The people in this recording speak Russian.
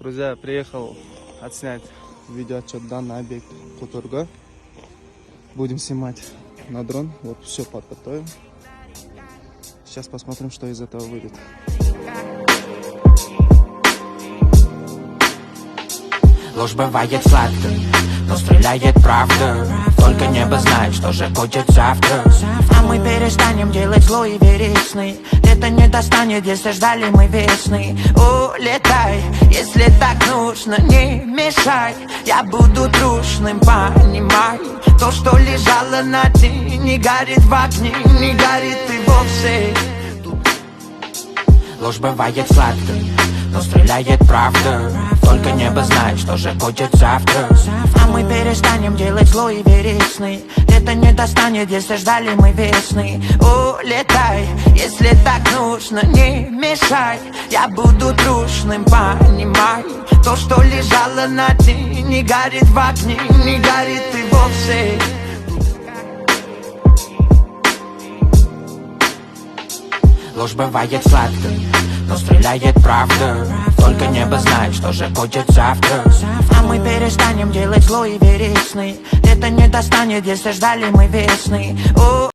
Друзья, я приехал отснять видеоотчет данный объект Хуторга. Будем снимать на дрон. Вот все подготовим. Сейчас посмотрим, что из этого выйдет. Ложь бывает сладкой, но стреляет правда. Только небо знает, что же будет завтра. А мы перестанем делать зло и верить сны. Это не достанет, если ждали мы весны. Улетай, если так нужно, не мешай. Я буду трушным, понимай. То, что лежало на дне, не горит в огне, не горит и вовсе. Ложь бывает сладкой, но стреляет правда. Только небо знает, что же будет завтра. А мы перестанем делать зло и верить сны. Это не достанет, если ждали мы весны. Улетай, если так нужно, не мешай. Я буду трушным, понимай. То, что лежало на дне, не горит в огне, не горит и вовсе. Ложь бывает сладкой, но стреляет правда. Только небо знает, что же будет завтра. А мы перестанем делать зло и верить сны. Это не достанет, если ждали мы весны.